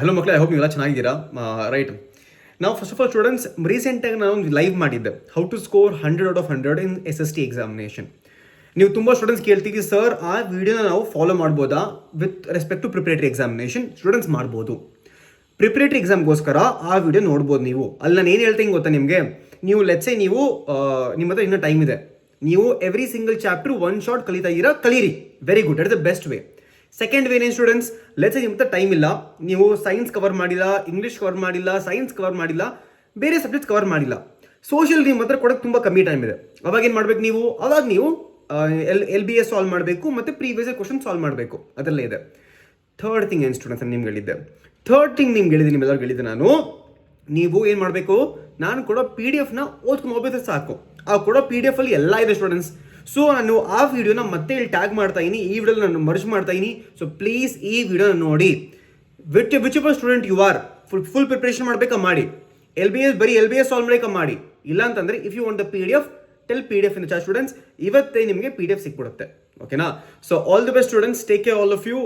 Hello ಮಕ್ಕಳೇ, I hope ನೀವೆಲ್ಲ ಚೆನ್ನಾಗಿದ್ದೀರಾ. ರೈಟ್, ನಾವು ಫಸ್ಟ್ ಆಫ್ ಆಲ್ ಸ್ಟೂಡೆಂಟ್ಸ್ ರೀಸೆಂಟಾಗಿ ನಾನು ಒಂದು ಲೈವ್ ಮಾಡಿದ್ದೆ, how to score 100 out of 100 in SST examination. ನೀವು ತುಂಬ ಸ್ಟೂಡೆಂಟ್ಸ್ ಕೇಳ್ತೀವಿ, ಸರ್ ಆ ವಿಡಿಯೋನ ನಾವು ಫಾಲೋ ಮಾಡ್ಬೋದಾ with respect to preparatory examination? Students ಮಾಡ್ಬೋದು. ಪ್ರಿಪರೇಟರಿ ಎಕ್ಸಾಮ್ಗೋಸ್ಕರ ಆ ವಿಡಿಯೋ ನೋಡ್ಬೋದು ನೀವು. ಅಲ್ಲಿ ನಾನು ಏನು ಹೇಳ್ತೀನಿ ಗೊತ್ತಾ ನಿಮಗೆ, ನೀವು ಲೆಟ್ಸೆ ನೀವು ನಿಮ್ಮ ಹತ್ರ ಇನ್ನೂ ಟೈಮ್ ಇದೆ, ನೀವು every single chapter one shot ಕಲಿತಾ ಇದ್ದೀರಾ, ಕಲೀರಿ. Very good, that is the best way. Second way ಏನು ಸ್ಟೂಡೆಂಟ್ಸ್, ಲೆಟ್ಸ್ ನಿಮ್ಮ ಹತ್ರ ಟೈಮ್ ಇಲ್ಲ, ನೀವು ಸೈನ್ಸ್ ಕವರ್ ಮಾಡಿಲ್ಲ, ಇಂಗ್ಲೀಷ್ ಕವರ್ ಮಾಡಿಲ್ಲ, ಸೈನ್ಸ್ ಕವರ್ ಮಾಡಿಲ್ಲ, ಬೇರೆ ಸಬ್ಜೆಕ್ಟ್ಸ್ ಕವರ್ ಮಾಡಿಲ್ಲ, ಸೋಷಿಯಲ್ ನಿಮ್ಮ ಹತ್ರ ಕೊಡೋಕ್ಕೆ ತುಂಬ ಕಮ್ಮಿ ಟೈಮ್ ಇದೆ. ಅವಾಗ ಏನು ಮಾಡ್ಬೇಕು ನೀವು, ಅವಾಗ ನೀವು LBS ಸಾಲ್ವ್ ಮಾಡಬೇಕು ಮತ್ತು ಪ್ರೀವಿಯಸ್ ಕ್ವಶನ್ ಸಾಲ್ವ್ ಮಾಡಬೇಕು, ಅದರಲ್ಲೇ ಇದೆ. ಥರ್ಡ್ ಥಿಂಗ್ ಏನು ಸ್ಟೂಡೆಂಟ್ಸ್ ನಿಮ್ಗೆ ಹೇಳಿದ್ದೆ, ಥರ್ಡ್ ಥಿಂಗ್ ನಿಮ್ಗೆ ಹೇಳಿದೆ, ನಿಮ್ಮೆಲ್ಲರಿಗೂ ಹೇಳಿದ್ದೆ ನಾನು, ನೀವು ಏನು ಮಾಡಬೇಕು, ನಾನು ಕೊಡೋ PDF ಓದ್ಕೊಂಡು ಹೋಗ್ಬೇಕು ಸಾಕು. ಆ ಕೊಡೋ PDF ಅಲ್ಲಿ ಎಲ್ಲ ಇದೆ ಸ್ಟೂಡೆಂಟ್ಸ್. ಸೊ ನಾನು ಆ ವಿಡಿಯೋನ ಮತ್ತೆ ಇಲ್ಲಿ ಟ್ಯಾಗ್ ಮಾಡ್ತಾ ಇದ್ದೀನಿ, ಈ ವಿಡಿಯೋಲಿ ನಾನು ಮರ್ಜ್ ಮಾಡ್ತಾ ಇದ್ದೀನಿ. ಸೊ ಪ್ಲೀಸ್ ಈ ವಿಡಿಯೋನ ನೋಡಿ. Which ever student you are, full preparation ಮಾಡಬೇಕಾ ಮಾಡಿ, ಬರೀ LBS ಸಾಲ್ವ್ ಮಾಡಬೇಕಾ ಮಾಡಿ. ಇಲ್ಲ ಅಂತಂದರೆ if you want the PDF, tell PDF in the chat students. ಇವತ್ತೇ ನಿಮಗೆ PDF ಸಿಕ್ಬಿಡುತ್ತೆ, ಓಕೆನಾ? So all the best students, take care all of you.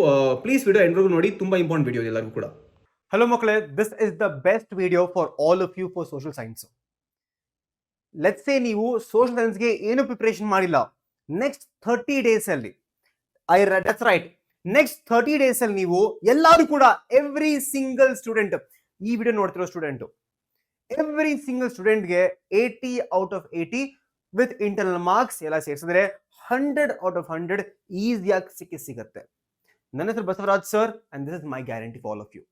Please video ಎಂಡ್ವರೆಗೂ ನೋಡಿ, ತುಂಬ ಇಂಪಾರ್ಟೆಂಟ್ ವಿಡಿಯೋ ಎಲ್ಲರಿಗೂ ಕೂಡ. ಹಲೋ ಮಕ್ಕಳೇ, this is the best video for all of you for social science. Let's say ನೀವು ಸೋಷಿಯಲ್ ಸೈನ್ಸ್ಗೆ ಏನು ಪ್ರಿಪರೇಷನ್ ಮಾಡಿಲ್ಲ, ನೆಕ್ಸ್ಟ್ 30 ಡೇಸ್ ಅಲ್ಲಿ, ದಟ್ಸ್ ರೈಟ್, ನೆಕ್ಸ್ಟ್ 30 ಡೇಸ್ ಅಲ್ಲಿ ನೀವು ಎಲ್ಲರೂ ಕೂಡ ಎವ್ರಿ ಸಿಂಗಲ್ ಸ್ಟೂಡೆಂಟ್, ಈ ವಿಡಿಯೋ ನೋಡ್ತಿರೋ ಸ್ಟೂಡೆಂಟ್, ಎವ್ರಿ ಸಿಂಗಲ್ ಸ್ಟೂಡೆಂಟ್ಗೆ 80 out of 80 with internal marks ಎಲ್ಲ ಸೇರಿಸಿದ್ರೆ 100 ಔಟ್ ಆಫ್ 100 ಈಸಿಯಾಗಿ ಸಿಗುತ್ತೆ. ನನ್ನ ಹೆಸರು Basavaraj sir, and this is my guarantee for all of you.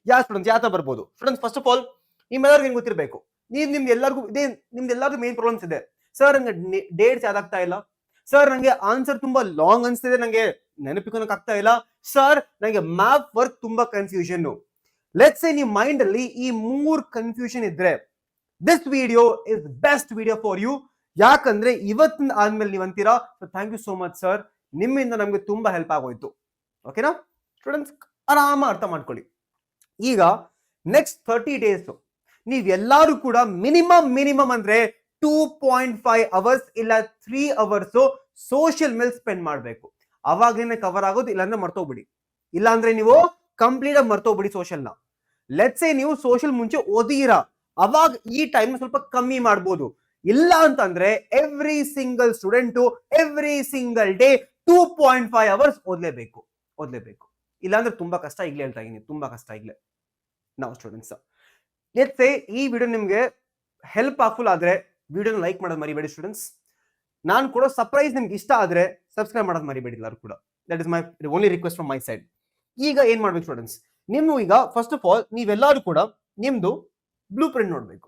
ಯಾವ ಸ್ಟೂಡೆಂಟ್ಸ್ ಯಾವ ಬರ್ಬೋದು ಸ್ಟೂಡೆಂಟ್ಸ್, ಫಸ್ಟ್ ಆಫ್ ಆಲ್ ನಿಮ್ಮೆಲ್ಲರಿಗೂ ಏನು ಗೊತ್ತಿರಬೇಕು, ನಿಮ್ದೆಲ್ಲರಿಗೂ ಮೇನ್ ಪ್ರಾಬ್ಲಮ್ಸ್ ಇದೆ. ಸರ್ ನಂಗೆ ಡೇಟ್ಸ್ ಯಾವ್ದಾಗ್ತಾ ಇಲ್ಲ, ಸರ್ ನಂಗೆ ಆನ್ಸರ್ ತುಂಬಾ ಲಾಂಗ್ ಅನ್ಸ್ತಿದೆ, ನಂಗೆ ನೆನಪಿಕೊಳಕ್ ಆಗ್ತಾ ಇಲ್ಲ, ಸರ್ ನಂಗೆ ಮ್ಯಾಪ್ ವರ್ಕ್ ತುಂಬಾ ಕನ್ಫ್ಯೂಷನ್. ಲೆಟ್ಸ್ ಸೇ ನಿಮ್ಮ ಮೈಂಡ್ ಅಲ್ಲಿ ಈ 3 ಕನ್ಫ್ಯೂಷನ್ ಇದ್ರೆ, this video is best video for you. ಯಾಕಂದ್ರೆ ಇವತ್ತಿನ ಆದ್ಮೇಲೆ ನೀವು ಅಂತೀರಾ, thank you so much sir, ನಿಮ್ಮಿಂದ ನಮ್ಗೆ ತುಂಬಾ ಹೆಲ್ಪ್ ಆಗೋಯ್ತು. ಓಕೆನಾ ಸ್ಟೂಡೆಂಟ್ಸ್, ಆರಾಮ ಅರ್ಥ ಮಾಡ್ಕೊಳ್ಳಿ. ಈಗ ನೆಕ್ಸ್ಟ್ 30 ಡೇಸ್ ನೀವೆಲ್ಲರೂ ಕೂಡ ಮಿನಿಮಮ್ ಅಂದ್ರೆ 2.5 ಅವರ್ಸ್ ಇಲ್ಲ 3 ಅವರ್ಸ್ ಸೋಷಿಯಲ್ ಮೇಲೆ ಸ್ಪೆಂಡ್ ಮಾಡಬೇಕು. ಅವಾಗೇನೆ ಕವರ್ ಆಗೋದು, ಇಲ್ಲಾಂದ್ರೆ ಮರ್ತೋಗ್ಬಿಡಿ. ಇಲ್ಲಾಂದ್ರೆ ನೀವು ಕಂಪ್ಲೀಟ್ ಆಗಿ ಮರ್ತೋಗ್ಬಿಡಿ ಸೋಷಿಯಲ್ನ. ಲೆಟ್ಸ್ ಸೇ ನೀವು ಸೋಷಿಯಲ್ ಮುಂಚೆ ಓದಿರಾ, ಅವಾಗ ಈ ಟೈಮ್ ಸ್ವಲ್ಪ ಕಮ್ಮಿ ಮಾಡ್ಬೋದು. ಇಲ್ಲ ಅಂತಂದ್ರೆ every single student every single day 2.5 hours ಓದ್ಲೇಬೇಕು. ಇಲ್ಲಾಂದ್ರೆ ತುಂಬಾ ಕಷ್ಟ. ಈಗಲೇ ಹೇಳ್ತಾ ಇದೀನಿ, ತುಂಬಾ ಕಷ್ಟ ಈಗಲೇ. ನಾವು ಸ್ಟೂಡೆಂಟ್ಸ್, ಲೆಟ್ಸ್ ಸೇ ಈ ವಿಡಿಯೋ ನಿಮ್ಗೆ ಹೆಲ್ಪ್ ಆಗ್ಫುಲ್ ಆದ್ರೆ ವಿಡಿಯೋನ ಲೈಕ್ ಮಾಡೋದು ಮರಿಬೇಡಿ ಸ್ಟೂಡೆಂಟ್ಸ್. ನಾನು ಕೊಡೋ ಸರ್ಪ್ರೈಸ್ ನಿಮ್ಗೆ ಇಷ್ಟ ಆದ್ರೆ ಸಬ್ಸ್ಕ್ರೈಬ್ ಮಾಡೋದು ಮರಿಬೇಡಿ ಎಲ್ಲರೂ ಕೂಡ. That is my only request from my side. ಈಗ ಏನ್ ಮಾಡ್ಬೇಕು ಸ್ಟೂಡೆಂಟ್ಸ್, ನೀವು ಈಗ ಫಸ್ಟ್ ಆಫ್ ಆಲ್ ನೀವೆಲ್ಲರೂ ಕೂಡ ನಿಮ್ದು ಬ್ಲೂ ಪ್ರಿಂಟ್ ನೋಡ್ಬೇಕು.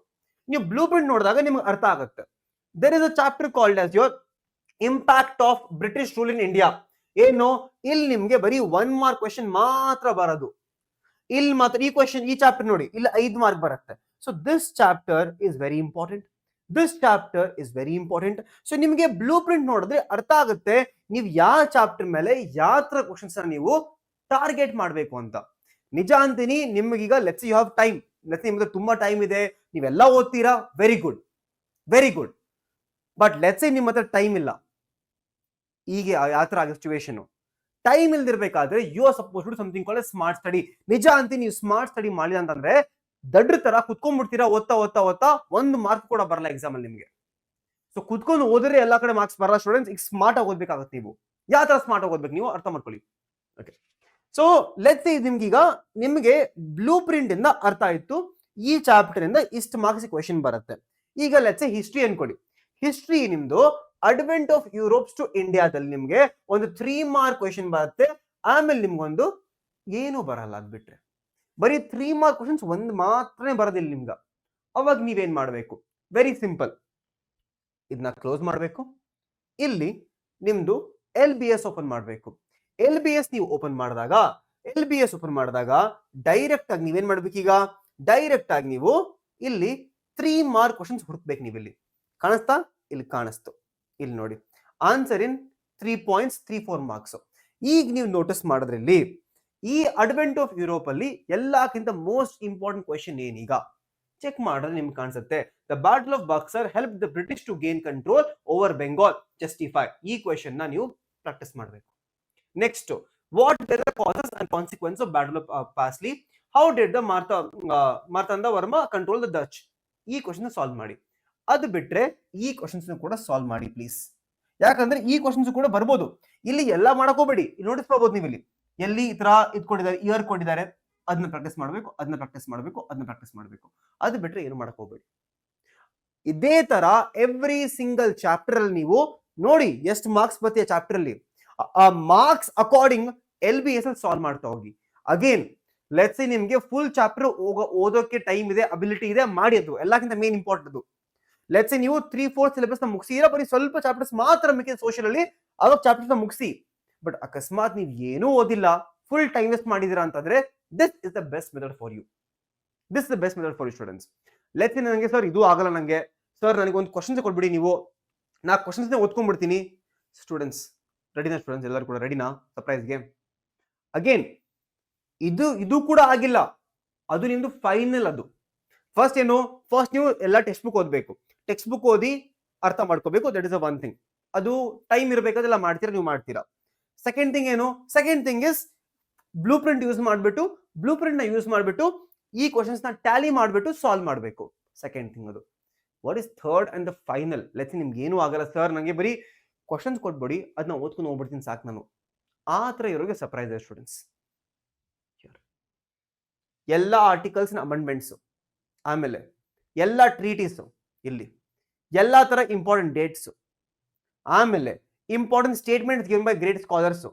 ನೀವು ಬ್ಲೂ ಪ್ರಿಂಟ್ ನೋಡಿದಾಗ ನಿಮ್ಗೆ ಅರ್ಥ ಆಗುತ್ತೆ. There is a chapter called as your impact of British rule in India. ಏನು, ಇಲ್ಲಿ ನಿಮ್ಗೆ ಬರೀ 1 ಮಾರ್ಕ್ ಕ್ವೆಶನ್ ಮಾತ್ರ ಬರೋದು. ಇಲ್ಲಿ ಮಾತ್ರ ಈ ಕ್ವೆಶನ್, ಈ ಚಾಪ್ಟರ್ ನೋಡಿ, ಇಲ್ಲಿ 5 ಮಾರ್ಕ್ ಬರುತ್ತೆ. So this chapter is very important. So ನಿಮಗೆ ಬ್ಲೂ ಪ್ರಿಂಟ್ ನೋಡಿದ್ರೆ ಅರ್ಥ ಆಗುತ್ತೆ ನೀವು ಯಾವ ಚಾಪ್ಟರ್ ಮೇಲೆ ಯಾವ ತರ ಕ್ವಶನ್ಸ್ ನೀವು ಟಾರ್ಗೆಟ್ ಮಾಡಬೇಕು ಅಂತ. ನಿಜ ಅಂತೀನಿ, ನಿಮ್ಗೀಗ ಲೆಟ್ಸ್ ಯು ಹ್ಯಾವ್ ಟೈಮ್, ನಿಮ್ಗೆ ತುಂಬಾ ಟೈಮ್ ಇದೆ, ನೀವೆಲ್ಲ ಓದ್ತೀರಾ, ವೆರಿ ಗುಡ್. ಬಟ್ ಲೆಟ್ಸ್ ನಿಮ್ಮ ಹತ್ರ ಟೈಮ್ ಇಲ್ಲ, ಈಗ ಯಾವ ತರ ಆಗ ಸಿಚುವೇಶನ್, ಟೈಮ್ ಇಲ್ದಿರ್ಬೇಕಾದ್ರೆ you are suppose to something called smart study. ನಿಜ ಅಂತೀನಿ, ನೀವು ಸ್ಮಾರ್ಟ್ ಸ್ಟಡಿ ಮಾಡಿಲ್ಲ ಅಂತಂದ್ರೆ ದಡ್ರ ತರ ಕುತ್ಕೊಂಡ್ಬಿಡ್ತೀರಾ, ಓದ್ತಾ 1 ಮಾರ್ಕ್ ಕೂಡ ಬರಲ್ಲ ಎಕ್ಸಾಮ್ ಅಲ್ಲಿ ನಿಮ್ಗೆ. ಸೊ ಕುತ್ಕೊಂಡು ಓದಿದ್ರೆ ಎಲ್ಲಾ ಕಡೆ ಮಾರ್ಕ್ಸ್ ಬರಲ್ಲ ಸ್ಟೂಡೆಂಟ್ಸ್. ಈಗ ಸ್ಮಾರ್ಟ್ ಆಗಿ ಓದ್ಬೇಕಾಗುತ್ತೆ. ನೀವು ಯಾವ ತರ ಸ್ಮಾರ್ಟ್ ಆಗಿ ಓದ್ಬೇಕು ನೀವು ಅರ್ಥ ಮಾಡ್ಕೊಳ್ಳಿ. ಓಕೆ, ಸೊ ಲೆಟ್ಸ್ ಸೇ ನಿಮ್ಗೆ ಬ್ಲೂ ಪ್ರಿಂಟ್ ಇಂದ ಅರ್ಥ ಆಯ್ತು, ಈ ಚಾಪ್ಟರ್ ಇಂದ ಇಷ್ಟು ಮಾರ್ಕ್ಸ್ ಕ್ವೆಶನ್ ಬರುತ್ತೆ. ಈಗ ಲೆಟ್ಸ್ ಸೇ ಹಿಸ್ಟ್ರಿ ಅನ್ಕೊಳ್ಳಿ. ಹಿಸ್ಟ್ರಿ ನಿಮ್ದು ಅಡ್ವೆಂಟ್ ಆಫ್ ಯುರೋಪ್ಸ್ ಟು ಇಂಡಿಯಾದಲ್ಲಿ ನಿಮ್ಗೆ ಒಂದು 3 ಮಾರ್ಕ್ ಕ್ವೆಶನ್ ಬರುತ್ತೆ. ಆಮೇಲೆ ನಿಮ್ಗೊಂದು ಏನು ಬರಲ್ಲ, ಅದ್ಬಿಟ್ರೆ ಬರೀ 3 ಮಾರ್ಕ್ ಕ್ವೆಶನ್ಸ್ ಒಂದು ಮಾತ್ರನೇ ಬರೋದಿಲ್ಲ ನಿಮ್ಗೆ. ಅವಾಗ ನೀವೇನ್ ಮಾಡ್ಬೇಕು, ವೆರಿ ಸಿಂಪಲ್, ಇದನ್ನ ಕ್ಲೋಸ್ ಮಾಡ್ಬೇಕು. ಇಲ್ಲಿ ನಿಮ್ದು LBS ಓಪನ್ ಮಾಡ್ಬೇಕು. LBS ನೀವು ಓಪನ್ ಮಾಡಿದಾಗ ಡೈರೆಕ್ಟ್ ಆಗಿ ನೀವೇನ್ ಮಾಡ್ಬೇಕು, ಈಗ ಡೈರೆಕ್ಟ್ ಆಗಿ ನೀವು ಇಲ್ಲಿ 3 ಮಾರ್ಕ್ ಕ್ವೆಶನ್ಸ್ ಹುಡುಕ್ಬೇಕು. ನೀವು ಇಲ್ಲಿ ಕಾಣಿಸ್ತಾ, ಇಲ್ಲಿ ಕಾಣಿಸ್ತು, ಇಲ್ಲಿ ನೋಡಿ, ಆನ್ಸರ್ ಇನ್ 3 ಪಾಯಿಂಟ್ಸ್ 3-4 ಮಾರ್ಕ್ಸ್. ಈಗ ನೀವು ನೋಟಿಸ್ ಮಾಡಿದ್ರಲ್ಲಿ ಈ ಅಡ್ವೆಂಟ್ ಆಫ್ ಯುರೋಪ್ ಅಲ್ಲಿ ಎಲ್ಲಕ್ಕಿಂತ ಮೋಸ್ಟ್ ಇಂಪಾರ್ಟೆಂಟ್ ಕ್ವೆಶನ್ ಏನೀಗ ಚೆಕ್ ಮಾಡಿದ್ರೆ ನಿಮ್ಗೆ ಕಾಣಿಸುತ್ತೆ, the battle of Buxar help the British to gain control over Bengal, justify. ಈ ಕ್ವೆಶನ್ ನ ನೀವು ಪ್ರಾಕ್ಟೀಸ್ ಮಾಡಬೇಕು. Next, what were the causes and consequences of battle of Pasli? How did the Marthanda Varma control the Dutch? ಈ question solve ಮಾಡಿ. ಅದು ಬಿಟ್ರೆ ಈ questions ಕೂಡ ಸಾಲ್ವ್ ಮಾಡಿ ಪ್ಲೀಸ್. ಯಾಕಂದ್ರೆ ಈ ಕ್ವಶನ್ಸ್ ಕೂಡ ಬರ್ಬೋದು. ಇಲ್ಲಿ ಎಲ್ಲ ಮಾಡಕ್ ಹೋಗ್ಬೇಡಿ. ನೋಟಿಸ್ ಮಾಡ್ಬೋದು ನೀವು ಇಲ್ಲಿ ಎಲ್ಲಿ ಈ ತರ ಇಟ್ಕೊಂಡಿದ್ದಾರೆ, ಇಯರ್ ಕೊಟ್ಟಿದ್ದಾರೆ, ಅದನ್ನ ಪ್ರಾಕ್ಟೀಸ್ ಮಾಡಬೇಕು, ಅದನ್ನ ಪ್ರಾಕ್ಟೀಸ್ ಮಾಡಬೇಕು, ಅದನ್ನ ಪ್ರಾಕ್ಟೀಸ್ ಮಾಡಬೇಕು. ಅದು ಬಿಟ್ರೆ ಏನು ಮಾಡಕ್ ಹೋಗ್ಬೇಡಿ. ಇದೇ ತರ ಎವ್ರಿ ಸಿಂಗಲ್ ಚಾಪ್ಟರ್ ಅಲ್ಲಿ ನೀವು ನೋಡಿ ಎಷ್ಟು ಮಾರ್ಕ್ಸ್ ಬರ್ತೀಯ ಚಾಪ್ಟರ್ ಅಲ್ಲಿ, ಆ ಮಾರ್ಕ್ಸ್ ಅಕಾರ್ಡಿಂಗ್ LBS ಅಲ್ಲಿ ಸಾಲ್ವ್ ಮಾಡ್ತಾ ಹೋಗಿ. ಅಗೇನ್ ಲೆಟ್ಸ್ ಸೇ ನಿಮ್ಗೆ ಫುಲ್ ಚಾಪ್ಟರ್ ಓದೋಕೆ ಟೈಮ್ ಇದೆ, ಅಬಿಲಿಟಿ ಇದೆ, ಮಾಡಿ. ಅದು ಎಲ್ಲಕ್ಕಿಂತ ಮೇನ್ ಇಂಪಾರ್ಟೆಂಟ್. ಲೆಟ್ಸ್ ಸೇ ನೀವು 3/4 ಸಿಲೆಬಸ್ ನ ಮುಗಿಸಿರ, ಬರೀ ಸ್ವಲ್ಪ ಚಾಪ್ಟರ್ಸ್ ಮಾತ್ರ ಮಿಕ್ಕಿದ ಸೋಷಿಯಲ್ ಅಲ್ಲಿ, ಅವಾಗ ಚಾಪ್ಟರ್ಸ್ ನ ಮುಗಿಸಿ. ಬಟ್ ಅಕಸ್ಮಾತ್ ನೀವು ಏನೂ ಓದಿಲ್ಲ, ಫುಲ್ ಟೈಮ್ ವೇಸ್ಟ್ ಮಾಡಿದಿರಾ ಅಂತಂದ್ರೆ this is the best method for you. This is the best method for you students. Let's say ನನಗೆ ಸರ್ ಇದು ಆಗಲ್ಲ, ನನಗೆ ಸರ್ ನನಗೆ ಒಂದು ಕ್ವಶನ್ಸ್ ಕೊಟ್ಬಿಡಿ, ನೀವು ನಾ ಕ್ವಶನ್ಸ್ ಓದ್ಕೊಂಡ್ಬಿಡ್ತೀನಿ. ಸ್ಟೂಡೆಂಟ್ಸ್ ರೆಡಿನಾ? ಸ್ಟೂಡೆಂಟ್ಸ್ ಎಲ್ಲರೂ ಕೂಡ ರೆಡಿನಾ ಸರ್ಪ್ರೈಸ್ಗೆ? ಅಗೇನ್ ಇದು ಕೂಡ ಆಗಿಲ್ಲ, ಅದು ನಿಮ್ದು ಫೈನಲ್. ಅದು ಫಸ್ಟ್ ಏನು, ಫಸ್ಟ್ ನೀವು ಎಲ್ಲ ಟೆಕ್ಸ್ಟ್ ಬುಕ್ ಓದಬೇಕು, ಟೆಕ್ಸ್ಟ್ ಬುಕ್ ಓದಿ ಅರ್ಥ ಮಾಡ್ಕೋಬೇಕು. That is a one thing. ಅದು ಟೈಮ್ ಇರಬೇಕಾದೆಲ್ಲ ಮಾಡ್ತೀರಾ, ನೀವು ಮಾಡ್ತೀರಾ. ಸೆಕೆಂಡ್ ಥಿಂಗ್ ಏನು, second thing is blue print use ಮಾಡಿಬಿಟ್ಟು, ಬ್ಲೂ ಪ್ರಿಂಟ್ ನ ಯೂಸ್ ಮಾಡಿಬಿಟ್ಟು ಈ ಕ್ವಶನ್ಸ್ ನ ಟ್ಯಾಲಿ ಮಾಡಿಬಿಟ್ಟು ಸಾಲ್ವ್ ಮಾಡಬೇಕು. ಸೆಕೆಂಡ್ ಥಿಂಗ್ ಅದು. What is third and the final? Let's ನಿಮ್ಗೆ ಏನೂ ಆಗಲ್ಲ ಸರ್, ನನಗೆ ಬರೀ ಕ್ವಶನ್ಸ್ ಕೊಟ್ಬಿಡಿ, ಅದನ್ನ ಓದ್ಕೊಂಡು ಹೋಗ್ಬಿಡ್ತೀನಿ ಸಾಕು ನಾನು. ಆ ಥರ ಇರೋರಿಗೆ ಸರ್ಪ್ರೈಸ್ ಸ್ಟೂಡೆಂಟ್ಸ್. ಎಲ್ಲ ಆರ್ಟಿಕಲ್ಸ್ ನ ಅಮೆಂಡ್ಮೆಂಟ್ಸ್, ಆಮೇಲೆ ಎಲ್ಲ ಟ್ರೀಟೀಸ್ ಇಲ್ಲಿ, ಎಲ್ಲ ತರ ಇಂಪಾರ್ಟೆಂಟ್ ಡೇಟ್ಸ್, ಆಮೇಲೆ important statements given by great scholars,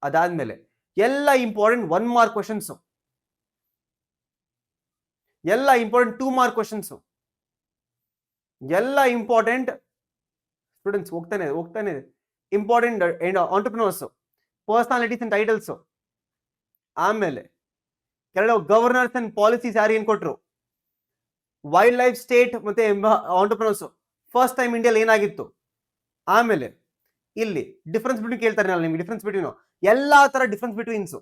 ಅದಾದ್ಮೇಲೆ ಎಲ್ಲ ಇಂಪಾರ್ಟೆಂಟ್ 1 ಮಾರ್ಕ್ ಕ್ವಶನ್ಸ್, ಎಲ್ಲ ಇಂಪಾರ್ಟೆಂಟ್ 2 ಮಾರ್ಕ್ ಕ್ವಶನ್ಸ್, ಎಲ್ಲ ಇಂಪಾರ್ಟೆಂಟ್ ಸ್ಟೂಡೆಂಟ್ಸ್ ಹೋಗ್ತಾನೆ important entrepreneurs, personalities and titles, ಆಮೇಲೆ ಕೆಲವು ಗವರ್ನರ್ಸ್ ಅಂಡ್ ಪಾಲಿಸೀಸ್ ಯಾರು ಏನ್ ಕೊಟ್ರು, ವೈಲ್ಡ್ ಲೈಫ್ ಸ್ಟೇಟ್ ಮತ್ತೆ ಆಂಟರ್ಪ್ರಿನರ್ಸ್ ಫಸ್ಟ್ ಟೈಮ್ ಇಂಡಿಯಾದಲ್ಲಿ ಏನಾಗಿತ್ತು, ಆಮೇಲೆ ಇಲ್ಲಿ ಡಿಫರೆನ್ಸ್ ಬಿಟ್ವೀನ್ ಕೇಳ್ತಾರೆ ನಿಮ್ಗೆ, ಡಿಫರೆನ್ಸ್ ಬಿಟ್ವೀನ್ ಎಲ್ಲಾ ತರ ಡಿಫರೆನ್ಸ್ ಬಿಟ್ವೀನ್ಸ್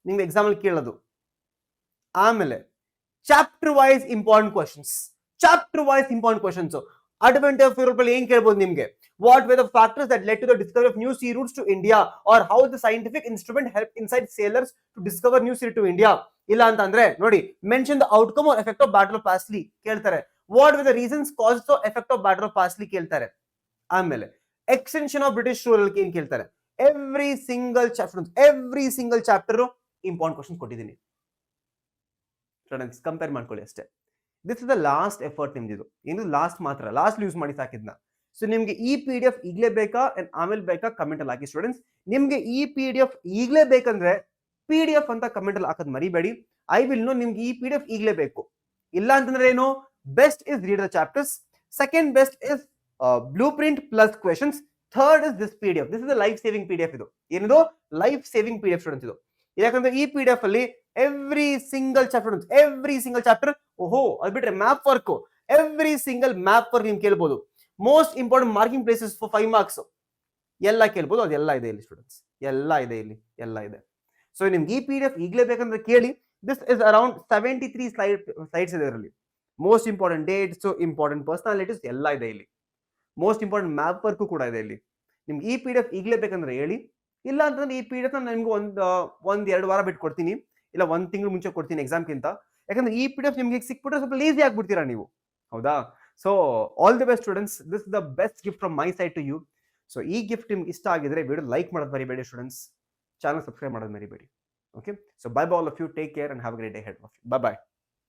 ನಿಮ್ಗೆ ಎಕ್ಸಾಮ್ ಅಲ್ಲಿ ಕೇಳೋದು. ಆಮೇಲೆ chapter wise important questions, chapter wise important questions. Advantage of Europe ಅಲ್ಲಿ ಏನ್ ಕೇಳ್ಬೋದು ನಿಮ್ಗೆ, what were the factors that led to the discovery of new sea routes to India, or how the scientific instrument help inside sailors to discover new sea to India. ಇಲ್ಲ ಅಂತಂದ್ರೆ ನೋಡಿ, mention the outcome or effect of battle of ಪಾಸ್ಲಿ ಕೇಳ್ತಾರೆ. What were the reasons caused the effect of battle of ಪಾಸ್ಲಿ ಕೇಳ್ತಾರೆ. ಆಮೇಲೆ extension of British rule ಏನ್ ಕೇಳ್ತಾರೆ. Every single chapter important question ಕೊಟ್ಟಿದ್ದೀನಿ ಸ್ಟೂಡೆಂಟ್ಸ್, ಕಂಪೇರ್ ಮಾಡ್ಕೊಳ್ಳಿ ಅಷ್ಟೇ. This is the last effort ನಿಮ್ದು. ಇದು ಲಾಸ್ಟ್ ಮಾತ್ರ, ಲಾಸ್ಟ್ ಯೂಸ್ ಮಾಡಿ ಸಾಕಿದ್ನ. ಸೊ ನಿಮ್ಗೆ ಈ PDF ಈಗಲೇ ಬೇಕಾ ಆಮೇಲೆ ಬೇಕಾ ಕಮೆಂಟ್ ಅಲ್ಲಿ ಹಾಕಿ ಸ್ಟೂಡೆಂಟ್ಸ್. ನಿಮ್ಗೆ ಈ PDF ಈಗಲೇ ಬೇಕಂದ್ರೆ PDF ಅಂತ ಕಮೆಂಟ್ ಅಲ್ಲಿ ಹಾಕೋದು ಮರಿಬೇಡಿ. ಐ ವಿಲ್ ನೋ ನಿಮ್ಗೆ ಈ PDF ಈಗಲೇ ಬೇಕು. ಇಲ್ಲ ಅಂತಂದ್ರೆ ಏನು, best is read the chapters, second best is blue print plus questions, third is this PDF. This is the life saving PDF. ಇದು ಏನಿದು ಲೈಫ್ ಸೇವಿಂಗ್ PDF ಸ್ಟೂಡೆಂಟ್ಸ್ ಇದು. ಯಾಕಂದ್ರೆ ಈ PDF ಅಲ್ಲಿ ಎವ್ರಿ ಸಿಂಗಲ್ ಚಾಪ್ಟರ್ ಓಹೋ ಅದು ಬಿಟ್ರೆ map work, every single map work ನಿಮ್ಗೆ ಕೇಳ್ಬೋದು. Most important marking places for 5 marks ಎಲ್ಲ ಕೇಳ್ಬೋದು. ಅದೆಲ್ಲ ಇದೆ ಇಲ್ಲಿ ಸ್ಟೂಡೆಂಟ್ಸ್, ಎಲ್ಲ ಇದೆ ಇಲ್ಲಿ, ಎಲ್ಲ ಇದೆ. ಸೊ ನಿಮ್ಗೆ ಈ PDF ಈಗಲೇ ಬೇಕಂದ್ರೆ ಕೇಳಿ. ದಿಸ್ ಇಸ್ ಅರೌಂಡ್ 73 ಸ್ಲೈಡ್ಸ್ ಇದೆ ಇದರಲ್ಲಿ. Most important dates, important personalities ಎಲ್ಲ ಇದೆ ಇಲ್ಲಿ. ಮೋಸ್ಟ್ ಇಂಪಾರ್ಟೆಂಟ್ ಮ್ಯಾಪ್ ವರ್ಕ್ ಕೂಡ ಇದೆ ಇಲ್ಲಿ. ನಿಮ್ಗೆ ಈ PDF ಈಗಲೇ ಬೇಕಂದ್ರೆ ಹೇಳಿ. ಇಲ್ಲ ಅಂತಂದ್ರೆ ಈ PDF ನಿಮ್ಗೆ ಒಂದ್-2 ವಾರ ಬಿಟ್ಟು ಕೊಡ್ತೀನಿ, ಇಲ್ಲ 1 ತಿಂಗಳು ಮುಂಚೆ ಕೊಡ್ತೀನಿ ಎಕ್ಸಾಮ್ಗಿಂತ. ಯಾಕಂದ್ರೆ ಈ PDF ನಿಮ್ಗೆ ಸಿಕ್ಬಿಟ್ರೆ ಸ್ವಲ್ಪ ಲೇಸಿ ಆಗ್ಬಿಡ್ತೀರಾ ನೀವು, ಹೌದಾ? So all the best students, this is the best gift from my side to you. So ಈ ಗಿಫ್ಟ್ ನಿಮ್ಗೆ ಇಷ್ಟ ಆಗಿದ್ರೆ ವಿಡಿಯೋ ಲೈಕ್ ಮಾಡೋದು ಮರಿಬೇಡಿ ಸ್ಟೂಡೆಂಟ್ಸ್, ಚಾನಲ್ ಸಬ್ಸ್ಕ್ರೈಬ್ ಮಾಡೋದು ಮರಿಬೇಡಿ. Okay, so bye bye all of you, take care and have a great day head of you. Bye by.